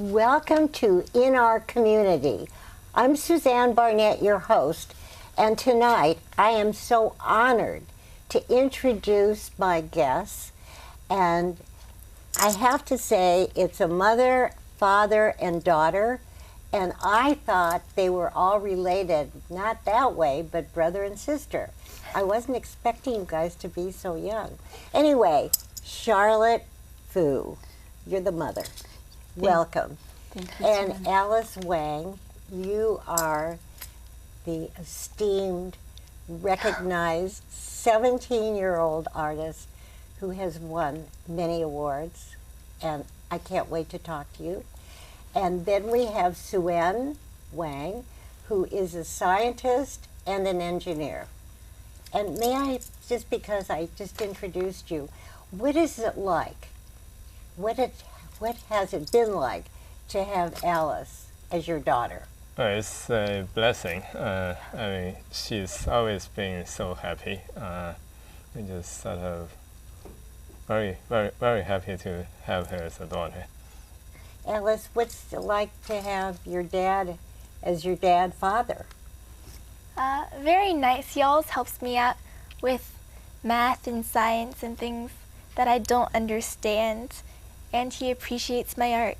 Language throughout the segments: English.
Welcome to In Our Community. I'm Suzanne Barnett, your host, and tonight I am so honored to introduce my guests, and I have to say it's a mother, father, and daughter, and I thought they were all related, not that way, but brother and sister. I wasn't expecting you guys to be so young. Anyway, Charlotte Fu, you're the mother. Welcome. Thank you. And Alice Wang, you are the esteemed, recognized 17-year-old artist who has won many awards, and I can't wait to talk to you. And then we have Suen Wang, who is a scientist and an engineer. And may I, just because I just introduced you, what is it like? What has it been like to have Alice as your daughter? It's a blessing. I mean, she's always been so happy. And just sort of very, very, very happy to have her as a daughter. Alice, what's it like to have your dad as your father? Very nice. He always helps me out with math and science and things that I don't understand, and he appreciates my art.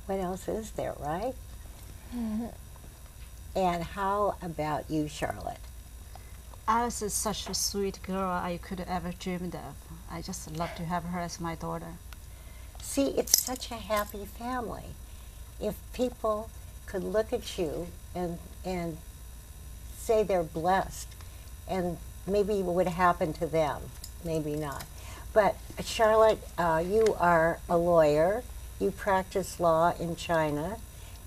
What else is there, right? Mm-hmm. And how about you, Charlotte? Alice is such a sweet girl I could ever dreamed of. I just love to have her as my daughter. See, it's such a happy family. If people could look at you and say they're blessed, and maybe what would happen to them, maybe not. But Charlotte, you are a lawyer. You practice law in China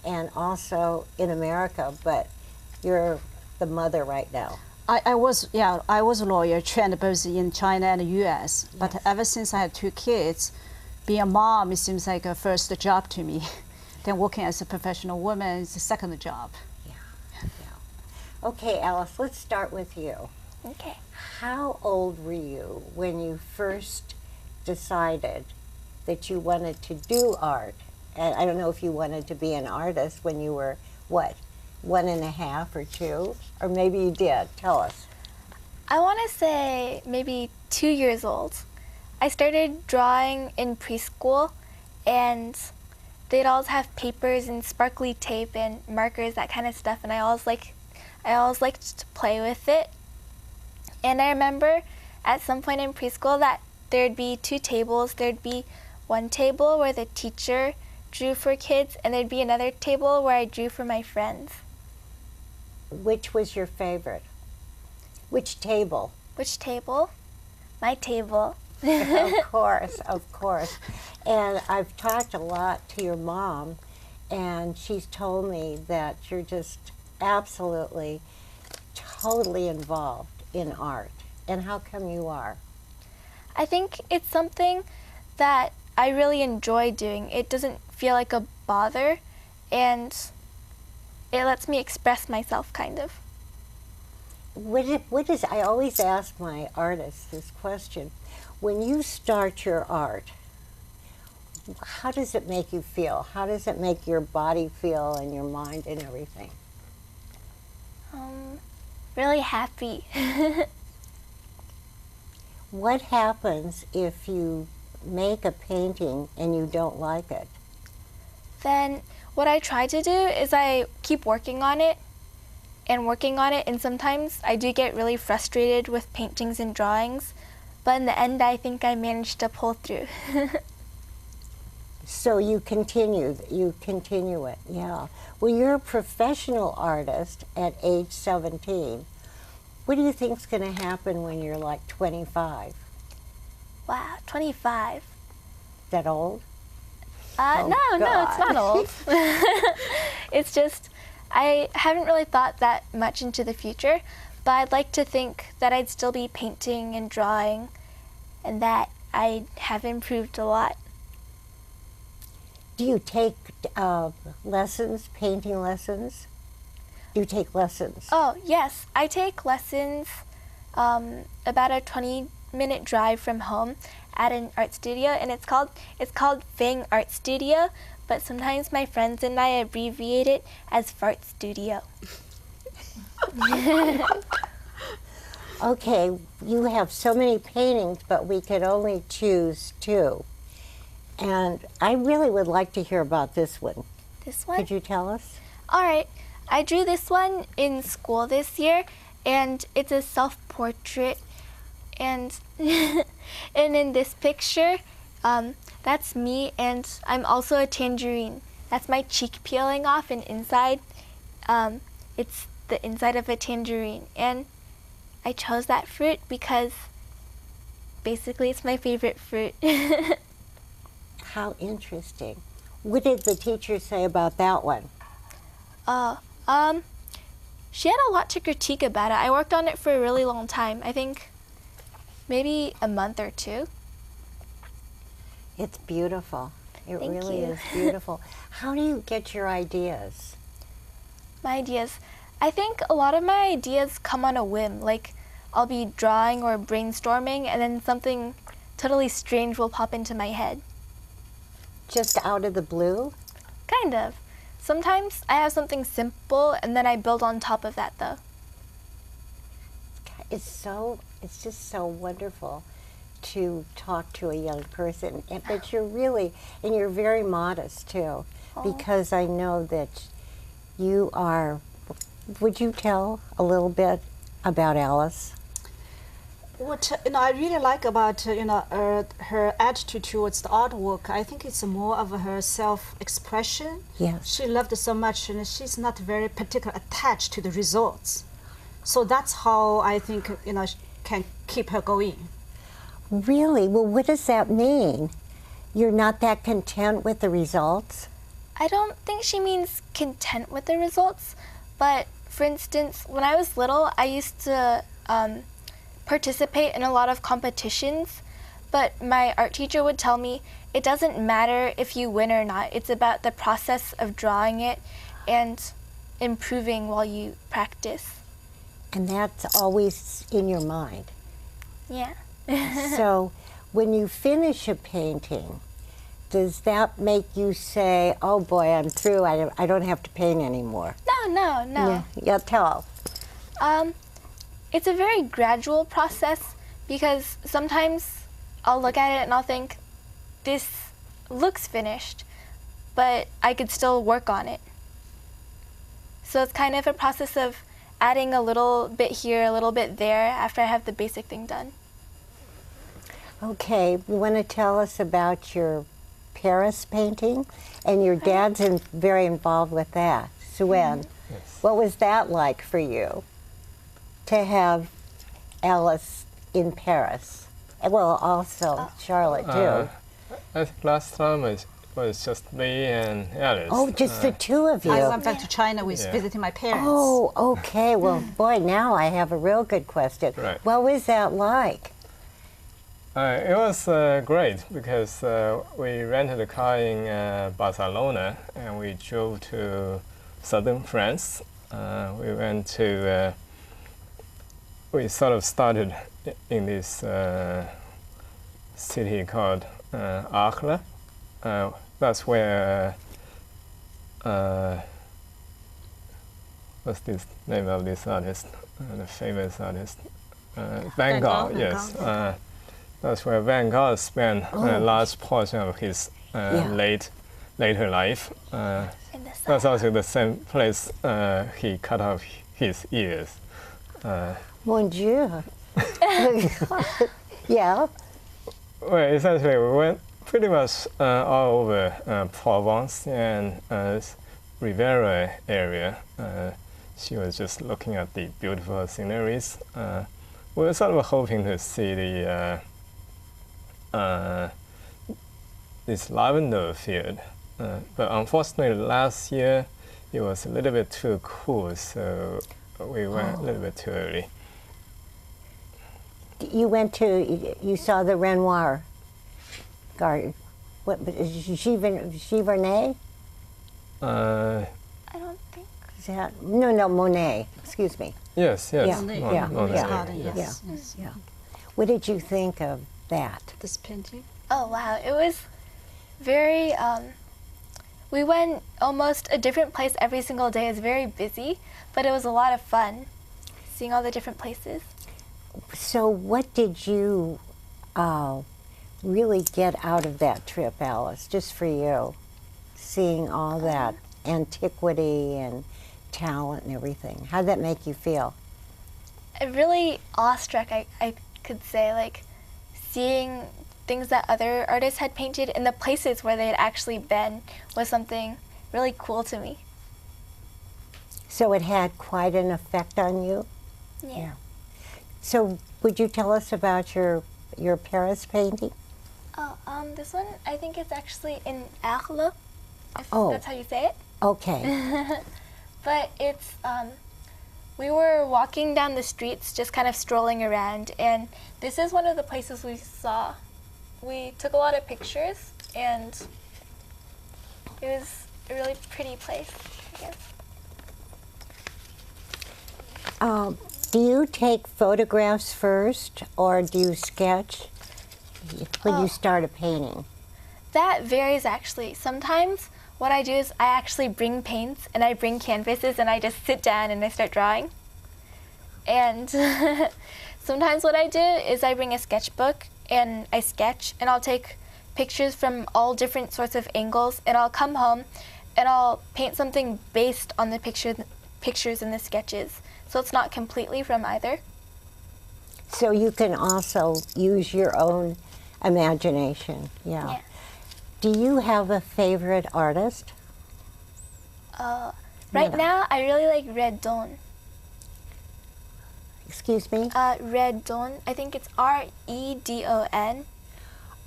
and also in America, but you're the mother right now. I was a lawyer trained both in China and the U.S. Yes. But ever since I had 2 kids, being a mom, it seems like a first job to me. Then working as a professional woman is the second job. Yeah. Okay, Alice, let's start with you. Okay. How old were you when you first decided that you wanted to do art? And I don't know if you wanted to be an artist when you were, what, 1.5 or 2? Or maybe you did. Tell us. I want to say maybe 2 years old. I started drawing in preschool, and they'd always have papers and sparkly tape and markers, that kind of stuff, and I always liked to play with it. And I remember at some point in preschool that there'd be 2 tables. There'd be one table where the teacher drew for kids, and there'd be another table where I drew for my friends. Which was your favorite? Which table? Which table? My table. Of course. And I've talked a lot to your mom, and she's told me that you're just absolutely, totally involved in art. And how come you are? I think it's something that I really enjoy doing. It doesn't feel like a bother, and it lets me express myself, kind of. I always ask my artists this question. When you start your art, how does it make you feel? How does it make your body feel and your mind and everything? Really happy. What happens if you make a painting and you don't like it? Then what I try to do is I keep working on it, and sometimes I do get really frustrated with paintings and drawings, but in the end I think I managed to pull through. So you continue it, yeah. Well, you're a professional artist at age 17. What do you think's going to happen when you're like 25? Wow, 25. Is that old? No, it's not old. It's just, I haven't really thought that much into the future, but I'd like to think that I'd still be painting and drawing, and that I have improved a lot. Do you take lessons, painting lessons? Do you take lessons? Oh, yes. I take lessons about a 20 15-minute drive from home at an art studio, and it's called Wang Art Studio, but sometimes my friends and I abbreviate it as Fart Studio. Okay, you have so many paintings, but we could only choose 2. And I really would like to hear about this one. This one? Could you tell us? All right. I drew this one in school this year, and it's a self-portrait. And and in this picture, that's me, and I'm also a tangerine. That's my cheek peeling off, and inside, it's the inside of a tangerine. And I chose that fruit because basically it's my favorite fruit. How interesting. What did the teacher say about that one? She had a lot to critique about it. I worked on it for a really long time. I think maybe a month or 2. It's beautiful. It Thank really you. is beautiful. How do you get your ideas? My ideas. I think a lot of my ideas come on a whim. Like, I'll be drawing or brainstorming, and then something totally strange will pop into my head. Just out of the blue? Kind of. Sometimes I have something simple, and then I build on top of that, though. It's just so wonderful to talk to a young person. But you're really, and you're very modest too, because I know that you are. Would you tell a little bit about Alice? What I really like about her attitude towards the artwork, I think it's more of her self-expression. Yes. She loved it so much, and she's not very particular attached to the results. So that's how I think can keep her going. Really? Well, what does that mean? You're not that content with the results? I don't think she means content with the results, but for instance, when I was little, I used to participate in a lot of competitions, but my art teacher would tell me it doesn't matter if you win or not. It's about the process of drawing it and improving while you practice. And that's always in your mind. Yeah. So when you finish a painting, does that make you say, oh boy, I'm through, I don't have to paint anymore? No. Yeah, tell. It's a very gradual process because sometimes I'll look at it and I'll think, this looks finished, but I could still work on it. So it's kind of a process of adding a little bit here, a little bit there after I have the basic thing done. Okay, you want to tell us about your Paris painting? And your dad's very involved with that. Suen, Yes. what was that like for you to have Alice in Paris? And well, also Charlotte too. I think last time it was just me and Alice. Oh, just the 2 of you. I went back to China with Yeah. visiting my parents. Oh, okay. Well, boy, now I have a real good question. Right. What was that like? It was great because we rented a car in Barcelona and we drove to southern France. We went to, we sort of started in this city called Arles. That's where, what's this name of this artist, the famous artist? Van Gogh, yes. That's where Van Gogh spent a large portion of his later life. In the That's sun. also the same place he cut off his ears. Mon Dieu. Yeah. Well, essentially, we went pretty much all over Provence and Riviera area. She was just looking at the beautiful sceneries. We were sort of hoping to see the this lavender field, but unfortunately last year it was a little bit too cool, so we went a little bit too early. You saw the Renoir garden. What, Giverny? Uh, I don't think. Is that, no, Monet, excuse me. yes, Yeah, Mon- yeah, Monet, yeah. Garden, yes. yes, yes. Yeah. What did you think of that? This painting. Oh wow, it was very, we went almost a different place every single day. It was very busy, but it was a lot of fun seeing all the different places. So what did you really get out of that trip, Alice, just for you? Seeing all that antiquity and talent and everything. How did that make you feel? Really awestruck, I could say, like seeing things that other artists had painted and the places where they had actually been was something really cool to me. So it had quite an effect on you? Yeah. So would you tell us about your Paris painting? Oh, this one, I think it's actually in Arles, if Oh. that's how you say it. Okay. But it's, we were walking down the streets, just kind of strolling around, and this is one of the places we saw. We took a lot of pictures, and it was a really pretty place, I guess. Do you take photographs first, or do you sketch when you start a painting? That varies, actually. Sometimes what I do is I actually bring paints and I bring canvases and I just sit down and I start drawing. And sometimes what I do is I bring a sketchbook and I sketch, and I'll take pictures from all different sorts of angles, and I'll come home and I'll paint something based on the pictures and the sketches. So it's not completely from either. So you can also use your own imagination. Yeah. Yeah. Do you have a favorite artist? Right now, I really like Red Dawn. Excuse me? Red Dawn. I think it's Redon.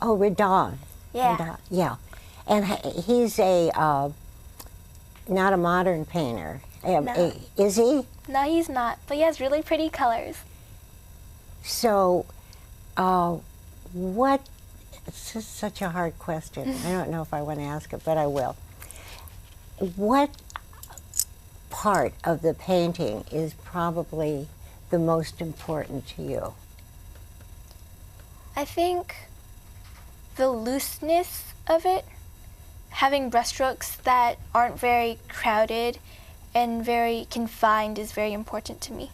Oh, Redon. Yeah. Redon, yeah. And he's not a modern painter. No. Is he? No, he's not, but he has really pretty colors. So, what? It's just such a hard question. I don't know if I want to ask it, but I will. What part of the painting is probably the most important to you? I think the looseness of it, having brushstrokes that aren't very crowded and very confined, is very important to me.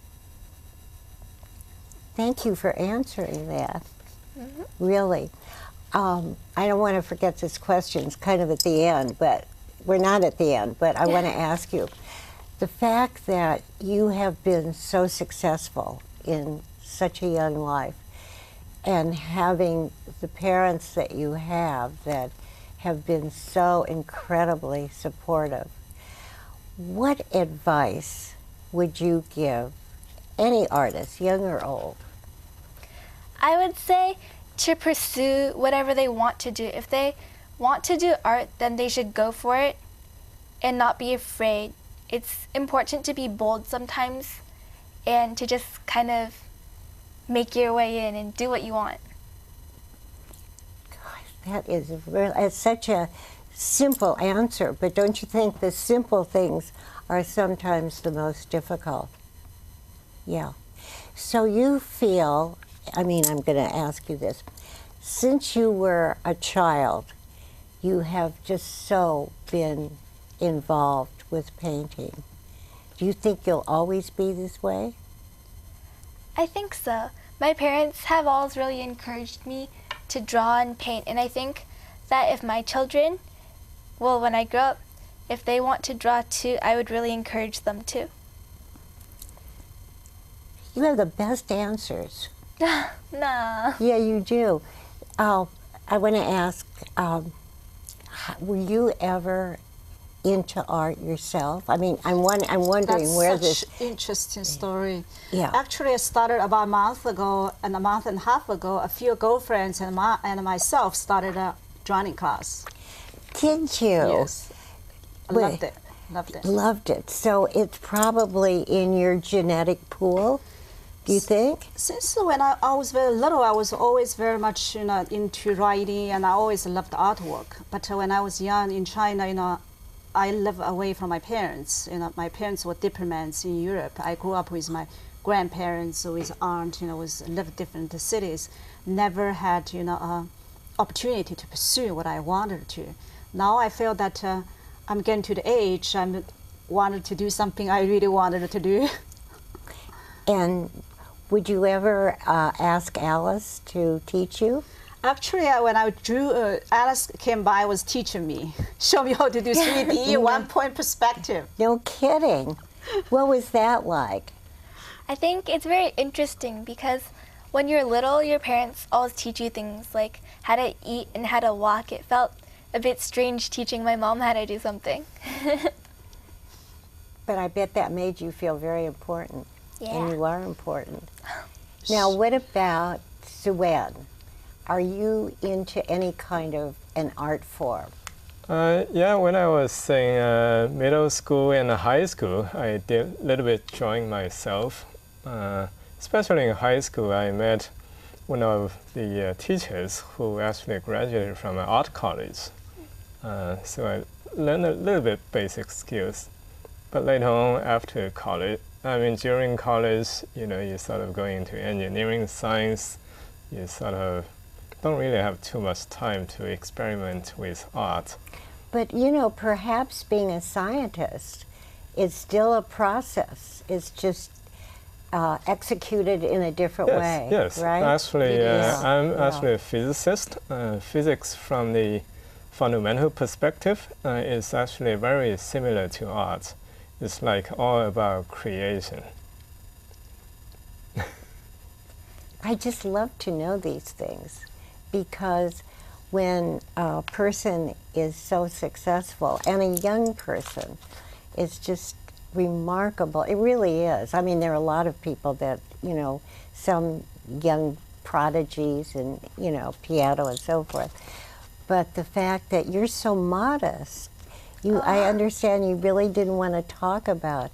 Thank you for answering that. Really. I don't want to forget this question. It's kind of at the end, but we're not at the end, but I want to ask you. The fact that you have been so successful in such a young life, and having the parents that you have that have been so incredibly supportive, what advice would you give any artist, young or old? I would say to pursue whatever they want to do. If they want to do art, then they should go for it and not be afraid. It's important to be bold sometimes and to just kind of make your way in and do what you want. Gosh, it's such a simple answer, but don't you think the simple things are sometimes the most difficult? Yeah. So you feel, I'm going to ask you this. Since you were a child, you have just so been involved with painting. Do you think you'll always be this way? I think so. My parents have always really encouraged me to draw and paint, and I think that if my children, well, when I grow up, if they want to draw too, I would really encourage them to. You have the best answers. No. Yeah, you do. I want to ask, were you ever into art yourself? I mean, I'm wondering That's where such this. interesting story. Yeah. Actually, I started about a month ago, and a month and a half ago, a few girlfriends and myself started a drawing class. Did you? Yes. I Wait. loved it. Loved it. Loved it. So it's probably in your genetic pool, do you think? Since when I was very little, I was always very much into writing, and I always loved artwork. But when I was young in China, I lived away from my parents. My parents were diplomats in Europe. I grew up with my grandparents or with aunt, was live different cities, never had, opportunity to pursue what I wanted to. Now I feel that I'm getting to the age I wanted to do something I really wanted to do. And would you ever ask Alice to teach you? Actually, when I drew, Alice came by, was teaching me, show me how to do 3D, one-point perspective. No kidding. What was that like? I think it's very interesting because when you're little, your parents always teach you things like how to eat and how to walk. It felt a bit strange teaching my mom how to do something. But I bet that made you feel very important. Yeah. And you are important. Now, what about Suen? Are you into any kind of an art form? Yeah, when I was in middle school and high school, I did a little bit drawing myself. Especially in high school, I met one of the teachers who actually graduated from an art college. So I learned a little bit basic skills. But later on, after college, during college, you sort of go into engineering science. You sort of don't really have too much time to experiment with art. But, perhaps being a scientist is still a process. It's just executed in a different way, yes. right? Actually, I'm Yeah. actually a physicist. Physics from the fundamental perspective is actually very similar to art. It's like all about creation. I just love to know these things because when a person is so successful, and a young person, it's just remarkable. It really is. There are a lot of people that, some young prodigies and, piano and so forth. But the fact that you're so modest, I understand you really didn't want to talk about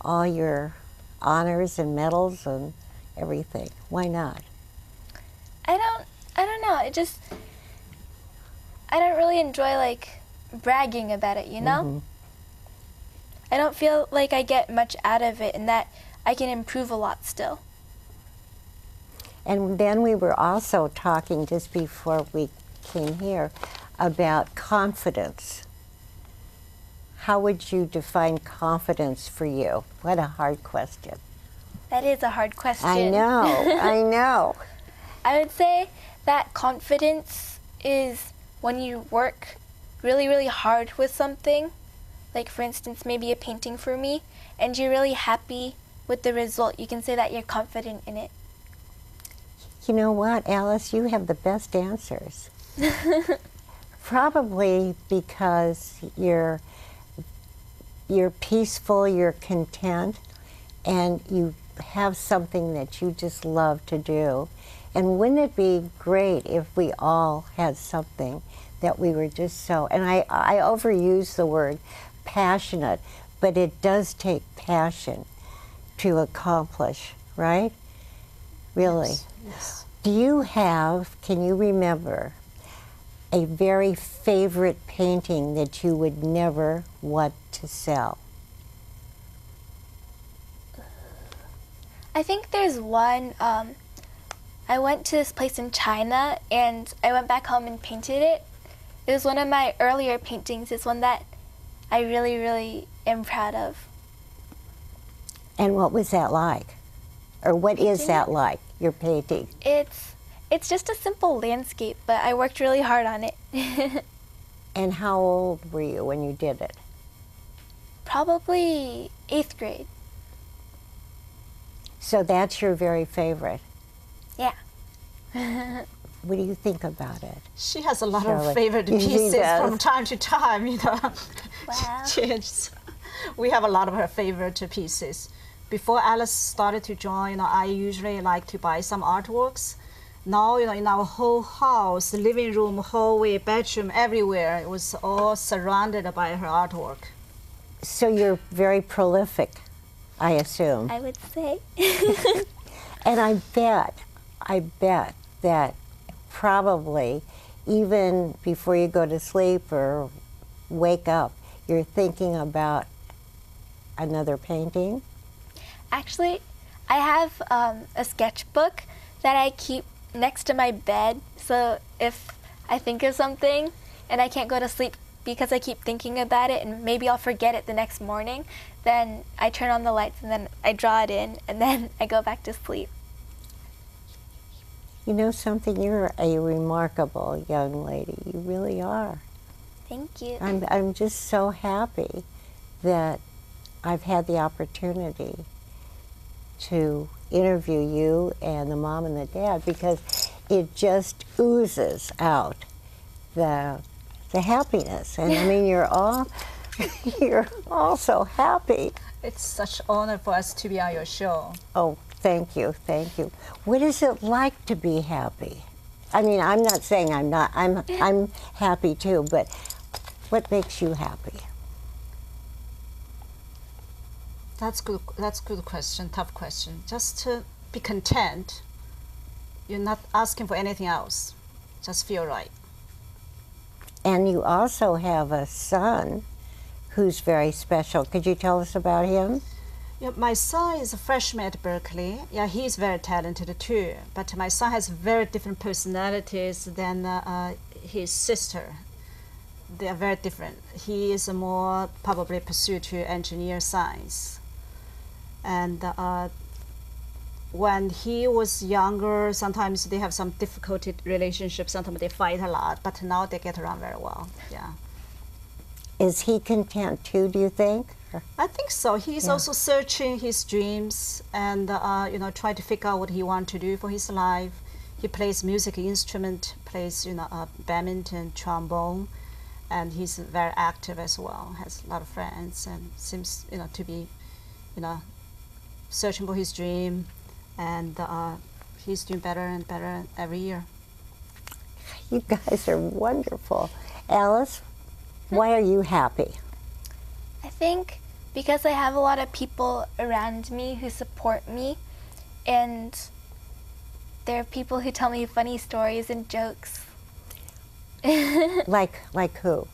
all your honors and medals and everything. Why not? I don't know. I don't really enjoy bragging about it, Mm-hmm. I don't feel like I get much out of it and that I can improve a lot still. And then we were also talking just before we came here about confidence. How would you define confidence for you? What a hard question. That is a hard question. I know, I know. I would say that confidence is when you work really, really hard with something, like for instance, maybe a painting for me, and you're really happy with the result. You can say that you're confident in it. You know what, Alice? You have the best answers. Probably because you're peaceful, you're content, and you have something that you just love to do. And wouldn't it be great if we all had something that we were just so, and I overuse the word passionate, but it does take passion to accomplish, right? Really. Yes. Can you remember a very favorite painting that you would never want to sell? I think there's one. I went to this place in China and I went back home and painted it. It was one of my earlier paintings. It's one that I really, really am proud of. And what was that like? Or what is that like, your painting? It's just a simple landscape, but I worked really hard on it. And how old were you when you did it? Probably 8th grade. So that's your very favorite. Yeah. What do you think about it? She has a lot Shirley. of favorite She pieces does. from time to time, Wow. We have a lot of her favorite pieces. Before Alice started to draw, I usually like to buy some artworks. Now, in our whole house, living room, hallway, bedroom, everywhere, it was all surrounded by her artwork. So you're very prolific, I assume. I would say. And I bet that probably even before you go to sleep or wake up, you're thinking about another painting. Actually, I I have a sketchbook that I keep next to my bed. So if I think of something and I can't go to sleep because I keep thinking about it and maybe I'll forget it the next morning, then I turn on the lights and then I draw it in and then I go back to sleep. You know something? You're a remarkable young lady. You really are. Thank you. I'm just so happy that I've had the opportunity to interview you and the mom and the dad, because it just oozes out the happiness. And I mean, you're all so happy. It's such an honor for us to be on your show. Oh, thank you, thank you. What is it like to be happy? I mean, I'm not saying I'm not. I'm happy too, but what makes you happy? That's good. That's good question. Tough question. Just to be content. You're not asking for anything else. Just feel right. And you also have a son who's very special. Could you tell us about him? Yeah, my son is a freshman at Berkeley. Yeah, he's very talented too. But my son has very different personalities than his sister. They are very different. He is more probably pursued to engineer science. And when he was younger, sometimes they have some difficult relationships. Sometimes they fight a lot. But now they get around very well. Yeah. Is he content too, do you think? I think so. He's also searching his dreams and trying to figure out what he wants to do for his life. He plays music instrument, plays badminton, trombone, and he's very active as well. Has a lot of friends and seems to be searching for his dream, and he's doing better and better every year. You guys are wonderful. Alice, why are you happy? I think because I have a lot of people around me who support me, and there are people who tell me funny stories and jokes. Like who?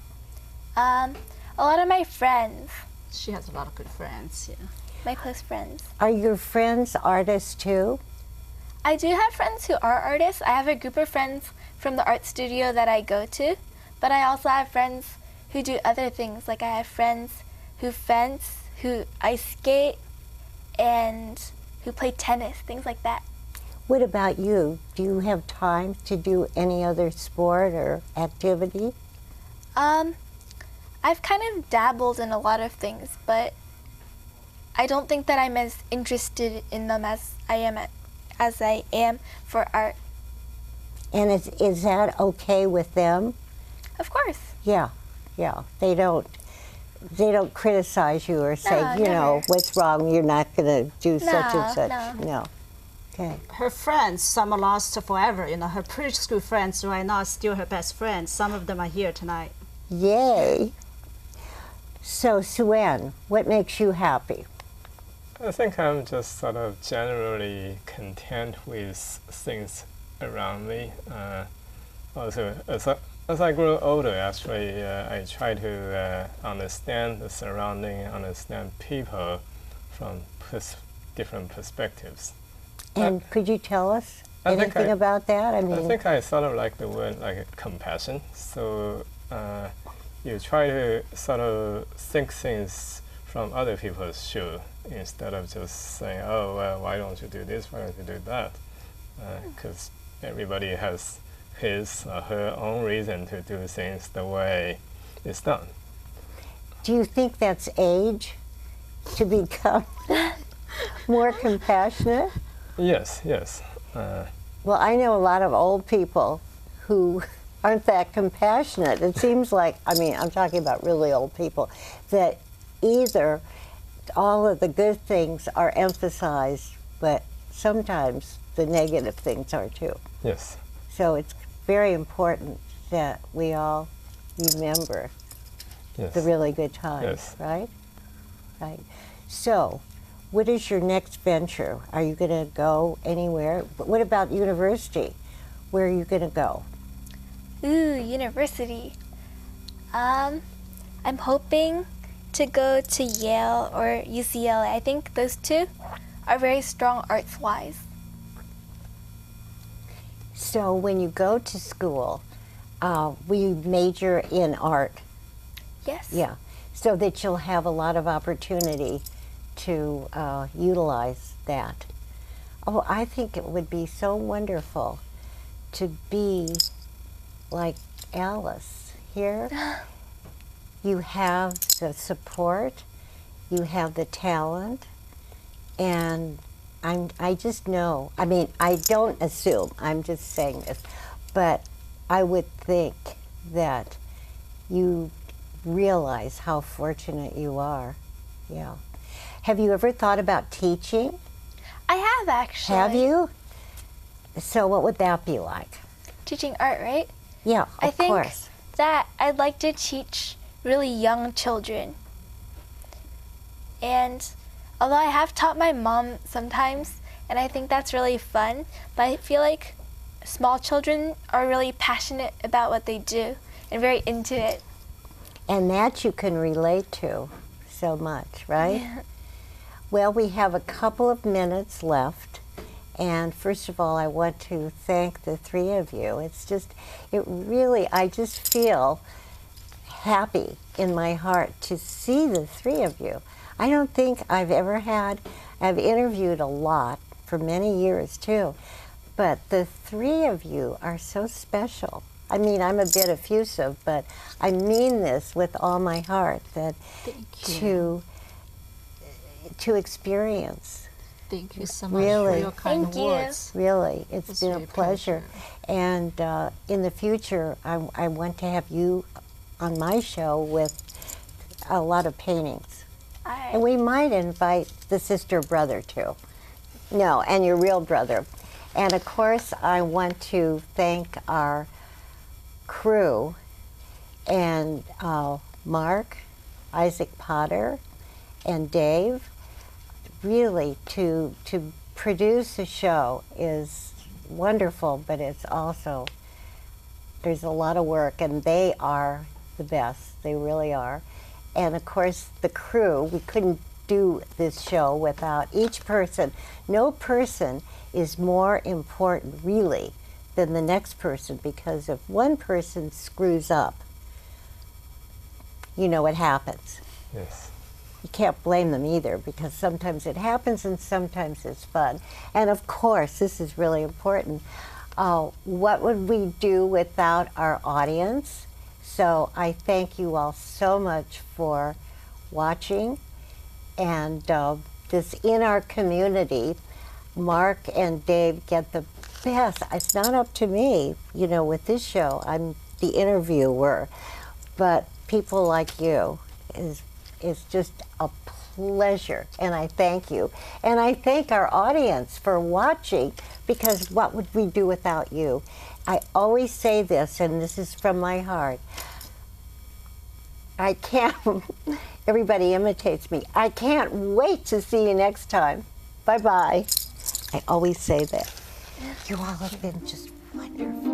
A lot of my friends, She has a lot of good friends. Yeah. my close friends. Are your friends artists too? I do have friends who are artists. I have a group of friends from the art studio that I go to, but I also have friends who do other things. Like I have friends who fence, who ice skate, and who play tennis, things like that. What about you? Do you have time to do any other sport or activity? I've kind of dabbled in a lot of things, but I don't think that I'm as interested in them as I am for art. And is that okay with them? Of course. Yeah. They don't criticize you or say, never. what's wrong, you're not going to do such and such. No. Okay. Her friends, some are lost forever. Her preschool friends right now are still her best friends. Some of them are here tonight. Yay. So, Suen, what makes you happy? I think I'm just sort of generally content with things around me. Also, as I grow older, actually, I try to understand the surrounding, understand people from different perspectives. And could you tell us I think anything about that? I think I sort of like the word like compassion. So you try to sort of think things from other people's shoe instead of just saying, oh, well, why don't you do this, why don't you do that? Because everybody has his or her own reason to do things the way it's done. Do you think that's age to become more compassionate? Yes. Well, I know a lot of old people who aren't that compassionate. It seems like, I'm talking about really old people, that either all of the good things are emphasized, but sometimes the negative things are too. Yes. So it's very important that we all remember the really good times, right? Right. So, what is your next venture? Are you going to go anywhere? But what about university? Where are you going to go? Ooh, university. I'm hoping to go to Yale or UCLA. I think those two are very strong arts-wise. So when you go to school, we major in art. Yes. Yeah, so that you'll have a lot of opportunity to utilize that. Oh, I think it would be so wonderful to be like Alice here. You have the support, you have the talent, and I just know, I mean, I don't assume, I'm just saying this, but I would think that you realize how fortunate you are. Yeah. Have you ever thought about teaching? I have actually. Have you? So what would that be like? Teaching art, right? Yeah, I of think course. that I'd like to teach really young children. And although I have taught my mom sometimes, and I think that's really fun, but I feel like small children are really passionate about what they do and very into it. And that you can relate to so much, right? Yeah. Well, we have a couple of minutes left. And first of all, I want to thank the three of you. It's just, it really, I just feel happy in my heart to see the three of you. I don't think I've ever had, I've interviewed a lot for many years too, but the three of you are so special. I mean, I'm a bit effusive, but I mean this with all my heart, that to experience. Thank you so much Really. for your kind Thank you. words. Really, it's It's been a really a pleasure. And in the future, I want to have you on my show with a lot of paintings. All right. And we might invite the sister brother too. No, and your real brother. And of course, I want to thank our crew and Mark, Isaac Potter, and Dave. Really, to produce a show is wonderful, but it's also, there's a lot of work, and they are the best. They really are. And of course, the crew, we couldn't do this show without each person. No person is more important, really, than the next person, because if one person screws up, you know what happens. Yes. You can't blame them either, because sometimes it happens and sometimes it's fun. And of course, this is really important. What would we do without our audience? So I thank you all so much for watching. And this in our community, Mark and Dave get the best. It's not up to me, you know, with this show. I'm the interviewer. But people like you is just a pleasure, and I thank you. And I thank our audience for watching, because what would we do without you? I always say this, and this is from my heart. I can't, everybody imitates me. I can't wait to see you next time. Bye-bye. I always say that. You all have been just wonderful.